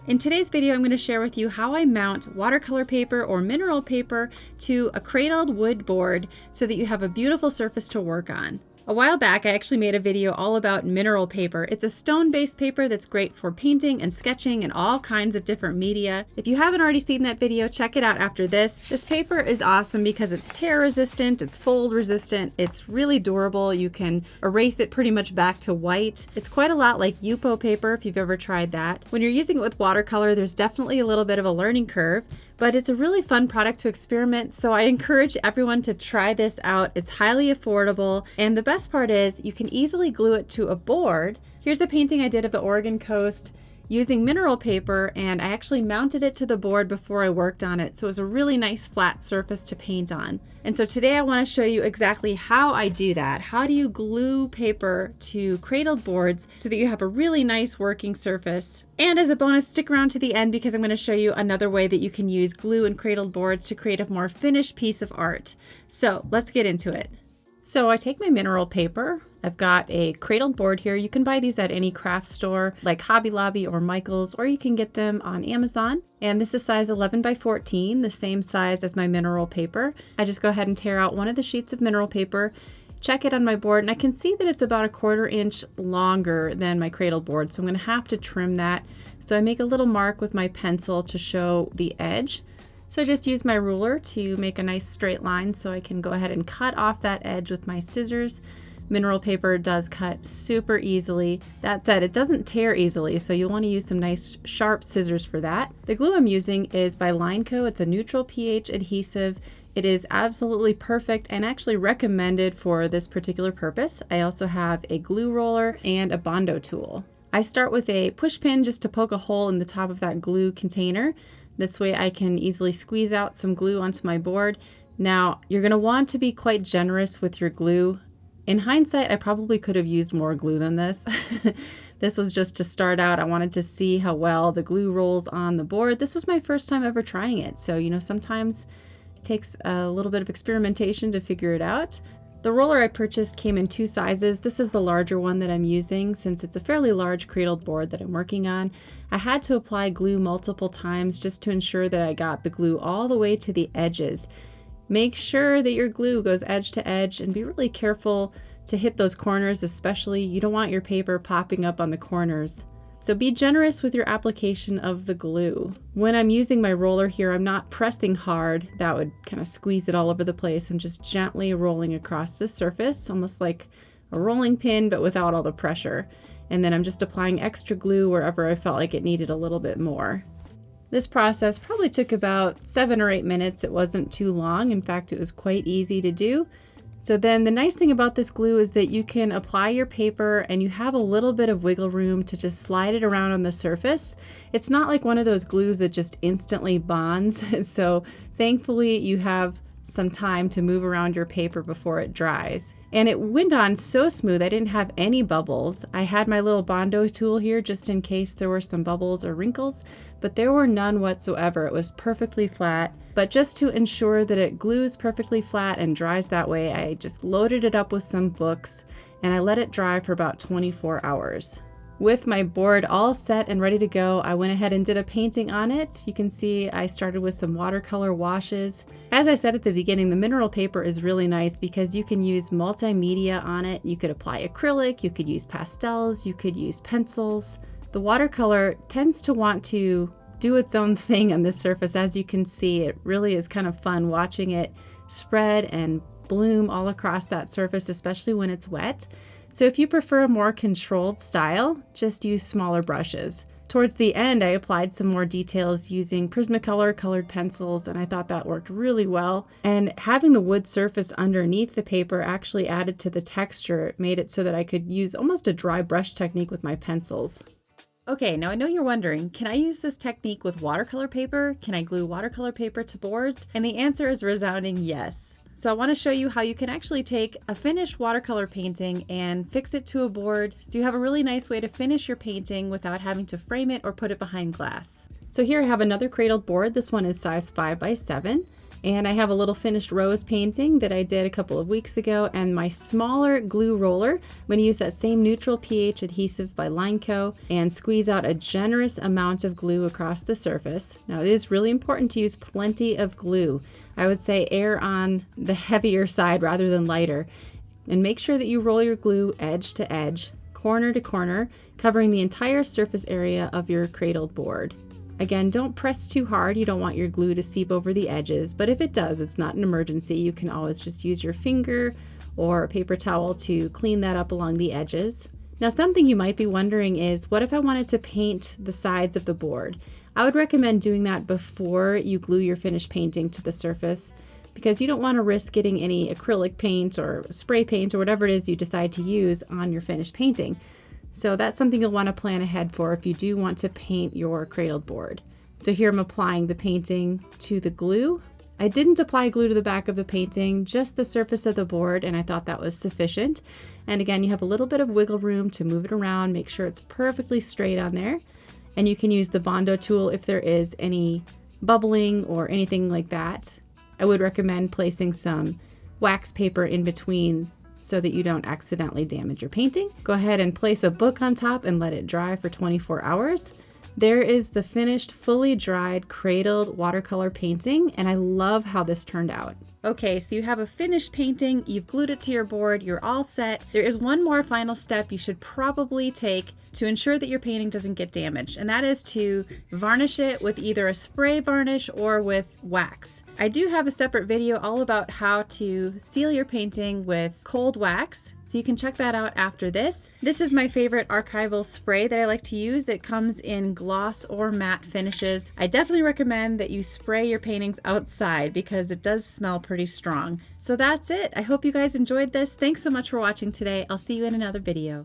In today's video, I'm going to share with you how I mount watercolor paper or mineral paper to a cradled wood board so that you have a beautiful surface to work on. A while back, I actually made a video all about mineral paper. It's a stone-based paper that's great for painting and sketching and all kinds of different media. If you haven't already seen that video, check it out after this. This paper is awesome because it's tear resistant, it's fold resistant, it's really durable. You can erase it pretty much back to white. It's quite a lot like Yupo paper if you've ever tried that. When you're using it with watercolor, there's definitely a little bit of a learning curve, but it's a really fun product to experiment, so I encourage everyone to try this out. It's highly affordable, and the best part is you can easily glue it to a board. Here's a painting I did of the Oregon coast using mineral paper, and I actually mounted it to the board before I worked on it, so it was a really nice flat surface to paint on. And so today I want to show you exactly how I do that. How do you glue paper to cradled boards so that you have a really nice working surface? And as a bonus, stick around to the end because I'm going to show you another way that you can use glue and cradled boards to create a more finished piece of art. So let's get into it. So I take my mineral paper. I've got a cradled board here. You can buy these at any craft store like Hobby Lobby or Michael's, or you can get them on Amazon. And this is size 11 by 14, the same size as my mineral paper. I just go ahead and tear out one of the sheets of mineral paper, check it on my board, and I can see that it's about 1/4 inch longer than my cradled board. So I'm going to have to trim that. So I make a little mark with my pencil to show the edge. So I just use my ruler to make a nice straight line so I can go ahead and cut off that edge with my scissors. Mineral paper does cut super easily. That said, it doesn't tear easily, so you'll want to use some nice sharp scissors for that. The glue I'm using is by Lineco. It's a neutral pH adhesive. It is absolutely perfect and actually recommended for this particular purpose. I also have a glue roller and a Bondo tool. I start with a push pin just to poke a hole in the top of that glue container. This way I can easily squeeze out some glue onto my board. Now, you're going to want to be quite generous with your glue. In hindsight, I probably could have used more glue than this. This was just to start out. I wanted to see how well the glue rolls on the board. This was my first time ever trying it. So, sometimes it takes a little bit of experimentation to figure it out. The roller I purchased came in 2 sizes. This is the larger one that I'm using since it's a fairly large cradled board that I'm working on. I had to apply glue multiple times just to ensure that I got the glue all the way to the edges. Make sure that your glue goes edge to edge and be really careful to hit those corners, especially. You don't want your paper popping up on the corners. So be generous with your application of the glue. When I'm using my roller here, I'm not pressing hard. That would kind of squeeze it all over the place. I'm just gently rolling across the surface, almost like a rolling pin, but without all the pressure. And then I'm just applying extra glue wherever I felt like it needed a little bit more. This process probably took about 7 or 8 minutes. It wasn't too long. In fact, it was quite easy to do. So then the nice thing about this glue is that you can apply your paper and you have a little bit of wiggle room to just slide it around on the surface. It's not like one of those glues that just instantly bonds. So thankfully you have some time to move around your paper before it dries. And it went on so smooth, I didn't have any bubbles. I had my little Bondo tool here just in case there were some bubbles or wrinkles, but there were none whatsoever. It was perfectly flat. But just to ensure that it glues perfectly flat and dries that way, I just loaded it up with some books and I let it dry for about 24 hours. With my board all set and ready to go, I went ahead and did a painting on it. You can see I started with some watercolor washes. As I said at the beginning, the mineral paper is really nice because you can use multimedia on it. You could apply acrylic, you could use pastels, you could use pencils. The watercolor tends to want to do its own thing on this surface. As you can see, it really is kind of fun watching it spread and bloom all across that surface, especially when it's wet. So if you prefer a more controlled style, just use smaller brushes. Towards the end, I applied some more details using Prismacolor colored pencils, and I thought that worked really well. And having the wood surface underneath the paper actually added to the texture. It made it so that I could use almost a dry brush technique with my pencils. Okay, now I know you're wondering, can I use this technique with watercolor paper? Can I glue watercolor paper to boards? And the answer is a resounding yes. So I want to show you how you can actually take a finished watercolor painting and fix it to a board so you have a really nice way to finish your painting without having to frame it or put it behind glass. So here I have another cradled board. This one is size 5 by 7. And I have a little finished rose painting that I did a couple of weeks ago, and my smaller glue roller. I'm going to use that same neutral pH adhesive by Lineco and squeeze out a generous amount of glue across the surface. Now it is really important to use plenty of glue. I would say err on the heavier side rather than lighter. And make sure that you roll your glue edge to edge, corner to corner, covering the entire surface area of your cradled board. Again, don't press too hard. You don't want your glue to seep over the edges, but if it does, it's not an emergency. You can always just use your finger or a paper towel to clean that up along the edges. Now, something you might be wondering is, what if I wanted to paint the sides of the board? I would recommend doing that before you glue your finished painting to the surface, because you don't want to risk getting any acrylic paint or spray paint or whatever it is you decide to use on your finished painting. So that's something you'll want to plan ahead for if you do want to paint your cradled board. So here I'm applying the painting to the glue. I didn't apply glue to the back of the painting, just the surface of the board, and I thought that was sufficient. And again, you have a little bit of wiggle room to move it around, make sure it's perfectly straight on there. And you can use the Bondo tool if there is any bubbling or anything like that. I would recommend placing some wax paper in between so that you don't accidentally damage your painting. Go ahead and place a book on top and let it dry for 24 hours. There is the finished, fully dried, cradled watercolor painting, and I love how this turned out. Okay, so you have a finished painting, you've glued it to your board, you're all set. There is one more final step you should probably take to ensure that your painting doesn't get damaged, and that is to varnish it with either a spray varnish or with wax. I do have a separate video all about how to seal your painting with cold wax, so you can check that out after this. This is my favorite archival spray that I like to use. It comes in gloss or matte finishes. I definitely recommend that you spray your paintings outside because it does smell pretty strong. So that's it. I hope you guys enjoyed this. Thanks so much for watching today. I'll see you in another video.